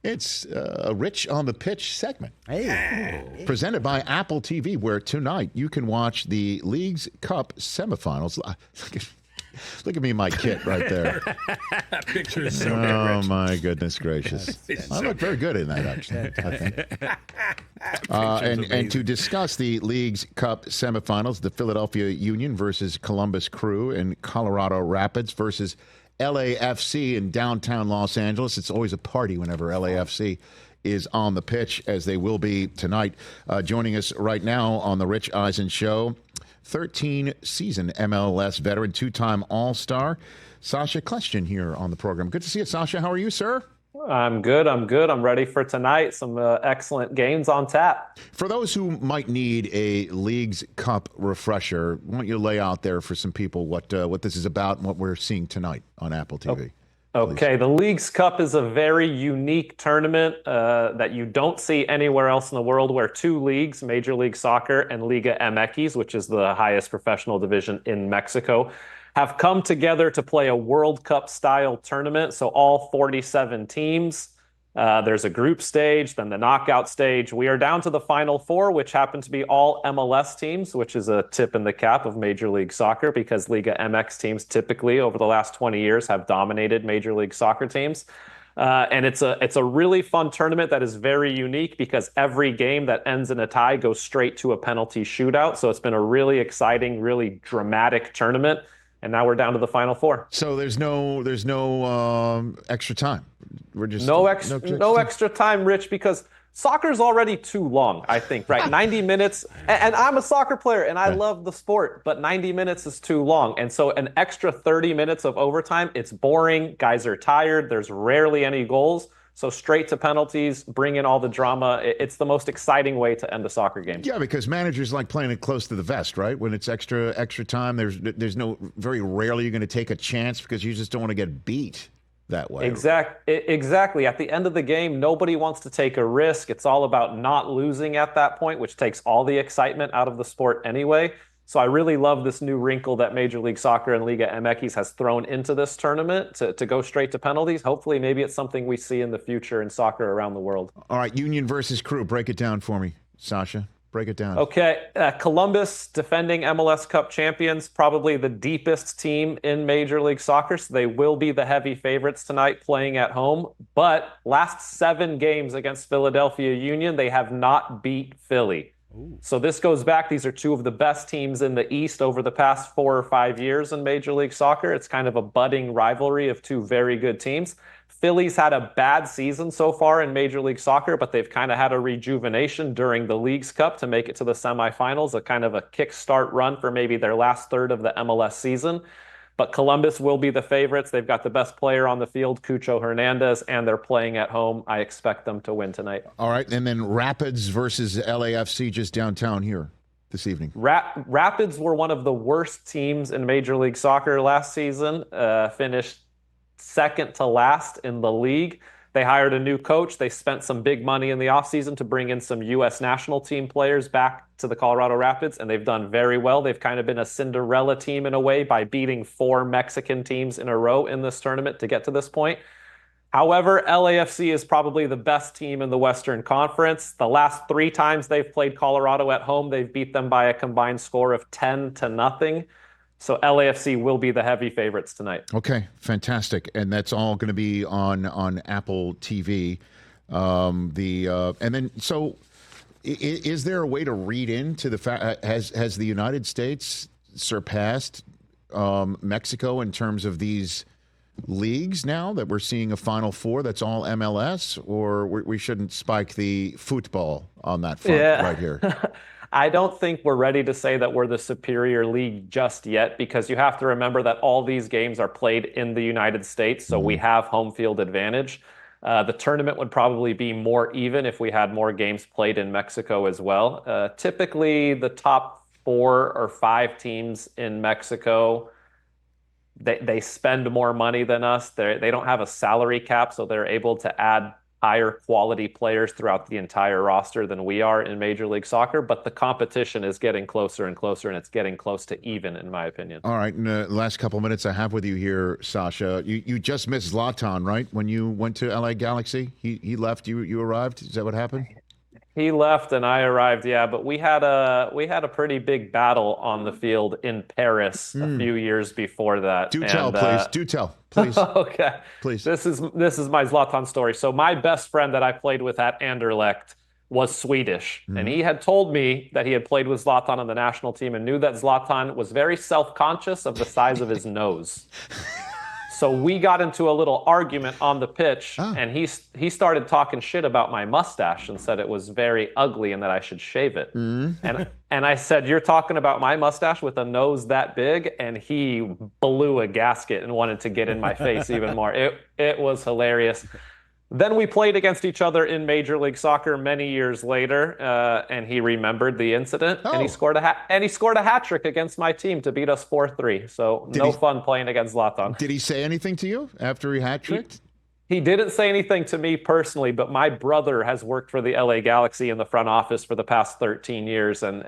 It's a Rich on the Pitch segment. Hey. Presented by Apple TV, where tonight you can watch the League's Cup semifinals. Look at me, my kit right there. That picture is so Oh, Rich. my goodness gracious. I look very good in that, actually, I think. And to discuss the League's Cup semifinals, the Philadelphia Union versus Columbus Crew and Colorado Rapids versus LAFC in downtown Los Angeles. It's always a party whenever LAFC is on the pitch, as they will be tonight. Joining us right now on the Rich Eisen Show, 13-season MLS veteran, two-time All-Star, Sacha Kljestan here on the program. Good to see you, Sacha. How are you, sir? I'm good. I'm ready for tonight. Some excellent games on tap. For those who might need a League's Cup refresher, why don't you lay out there for some people what this is about and what we're seeing tonight on Apple TV? Okay, the League's Cup is a very unique tournament that you don't see anywhere else in the world, where two leagues, Major League Soccer and Liga MX, which is the highest professional division in Mexico, have come together to play a World Cup-style tournament. So all 47 teams. There's a group stage, then the knockout stage. We are down to the Final Four, which happen to be all MLS teams, which is a tip in the cap of Major League Soccer, because Liga MX teams typically over the last 20 years have dominated Major League Soccer teams. And it's a really fun tournament that is very unique, because every game that ends in a tie goes straight to a penalty shootout. So it's been a really exciting, really dramatic tournament. And now we're down to the Final Four. So there's no extra time. We're just no extra time, Rich, because soccer's already too long, I think, right? 90 minutes, and I'm a soccer player, and I love the sport, but 90 minutes is too long. And so an extra 30 minutes of overtime, it's boring. Guys are tired. There's rarely any goals. So straight to penalties, bring in all the drama. It's the most exciting way to end a soccer game. Yeah, because managers like playing it close to the vest, right? When it's extra time, there's no, very rarely you're going to take a chance, because you just don't want to get beat that way. Exactly. At the end of the game, nobody wants to take a risk. It's all about not losing at that point, which takes all the excitement out of the sport anyway. So I really love this new wrinkle that Major League Soccer and Liga MX has thrown into this tournament to go straight to penalties. Hopefully, maybe it's something we see in the future in soccer around the world. All right, Union versus Crew. Break it down for me, Sacha. Break it down. Okay, Columbus, defending MLS Cup champions, probably the deepest team in Major League Soccer, so they will be the heavy favorites tonight playing at home. But last 7 games against Philadelphia Union, they have not beat Philly. Ooh. So this goes back. These are two of the best teams in the East over the past 4 or 5 years in Major League Soccer. It's kind of a budding rivalry of two very good teams. Philly's had a bad season so far in Major League Soccer, but they've kind of had a rejuvenation during the League's Cup to make it to the semifinals, a kind of a kickstart run for maybe their last third of the MLS season. But Columbus will be the favorites. They've got the best player on the field, Cucho Hernandez, and they're playing at home. I expect them to win tonight. All right, and then Rapids versus LAFC just downtown here this evening. Rapids were one of the worst teams in Major League Soccer last season, finished second to last in the league. They hired a new coach. They spent some big money in the offseason to bring in some U.S. national team players back to the Colorado Rapids, and they've done very well. They've kind of been a Cinderella team in a way by beating 4 Mexican teams in a row in this tournament to get to this point. However, LAFC is probably the best team in the Western Conference. The last 3 times they've played Colorado at home, they've beat them by a combined score of 10-0. So LAFC will be the heavy favorites tonight. Okay, fantastic, and that's all going to be on Apple TV. And then, so is there a way to read into the fact has the United States surpassed Mexico in terms of these leagues now that we're seeing a Final Four that's all MLS, or we shouldn't spike the football on that front right here? I don't think we're ready to say that we're the superior league just yet, because you have to remember that all these games are played in the United States, so we have home field advantage. The tournament would probably be more even if we had more games played in Mexico as well. Typically, the top 4 or 5 teams in Mexico, they spend more money than us. They don't have a salary cap, so they're able to add higher quality players throughout the entire roster than we are in Major League Soccer, but the competition is getting closer and closer, and it's getting close to even, in my opinion. All right, in the last couple minutes I have with you here, Sacha, you just missed Zlatan, right? When you went to LA Galaxy, he left, you arrived. Is that what happened? He left and I arrived, yeah, but we had a pretty big battle on the field in Paris a few years before that. Do tell, please. Do tell, please. Okay. Please. This is my Zlatan story. So my best friend that I played with at Anderlecht was Swedish, and he had told me that he had played with Zlatan on the national team and knew that Zlatan was very self-conscious of the size of his nose. So we got into a little argument on the pitch, and he started talking shit about my mustache and said it was very ugly and that I should shave it. And I said, "You're talking about my mustache with a nose that big?" And he blew a gasket and wanted to get in my face even more. It was hilarious. Then we played against each other in Major League Soccer many years later, and he remembered the incident, and he scored a hat trick against my team to beat us 4-3. So no fun playing against Zlatan. Did he say anything to you after he hat tricked? He didn't say anything to me personally, but my brother has worked for the LA Galaxy in the front office for the past 13 years, and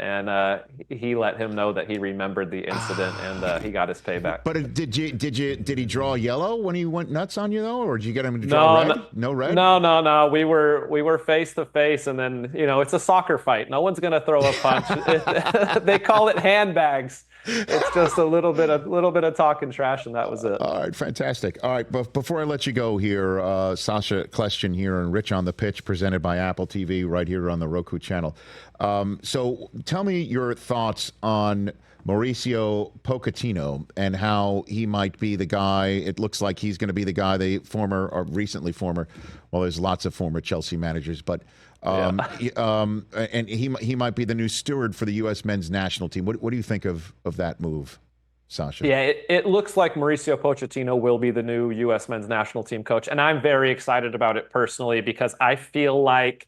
he let him know that he remembered the incident and he got his payback. But did he draw yellow when he went nuts on you though, or did you get him to draw red? No red? No. We were face to face, and then it's a soccer fight. No one's gonna throw a punch. They call it handbags. It's just a little bit of talking trash, and that was it. All right, fantastic. All right, but before I let you go here, Sacha Kljestan here and Rich on the Pitch, presented by Apple TV, right here on the Roku channel. So tell me your thoughts on Mauricio Pochettino and how he might be the guy. It looks like he's going to be the guy, recently former, well, there's lots of former Chelsea managers, but and he might be the new steward for the U.S. men's national team. What do you think of that move, Sacha? Yeah, it looks like Mauricio Pochettino will be the new U.S. men's national team coach, and I'm very excited about it personally because I feel like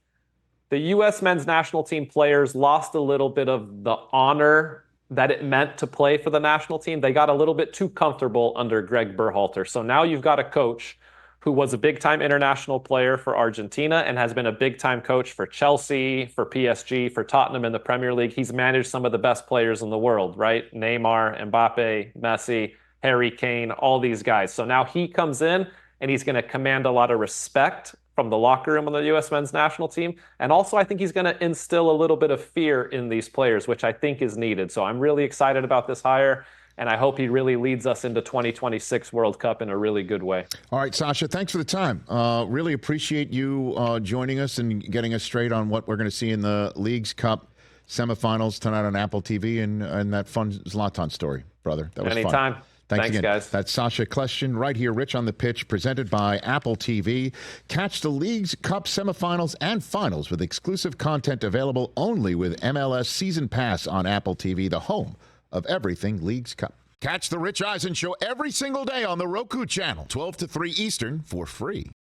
the U.S. men's national team players lost a little bit of the honor that it meant to play for the national team. They got a little bit too comfortable under Greg Berhalter. So now you've got a coach who was a big-time international player for Argentina and has been a big-time coach for Chelsea, for PSG, for Tottenham in the Premier League. He's managed some of the best players in the world, right? Neymar, Mbappe, Messi, Harry Kane, all these guys. So now he comes in and he's going to command a lot of respect from the locker room on the U.S. men's national team. And also I think he's going to instill a little bit of fear in these players, which I think is needed. So I'm really excited about this hire. And I hope he really leads us into 2026 World Cup in a really good way. All right, Sacha, thanks for the time. Really appreciate you joining us and getting us straight on what we're going to see in the Leagues Cup semifinals tonight on Apple TV and that fun Zlatan story, brother. That was Anytime. Fun. Thanks again. Guys. That's Sacha Kljestan right here, Rich on the Pitch, presented by Apple TV. Catch the Leagues Cup semifinals and finals with exclusive content available only with MLS Season Pass on Apple TV, the home of everything Leagues Cup. Catch the Rich Eisen Show every single day on the Roku channel, 12 to 3 Eastern, for free.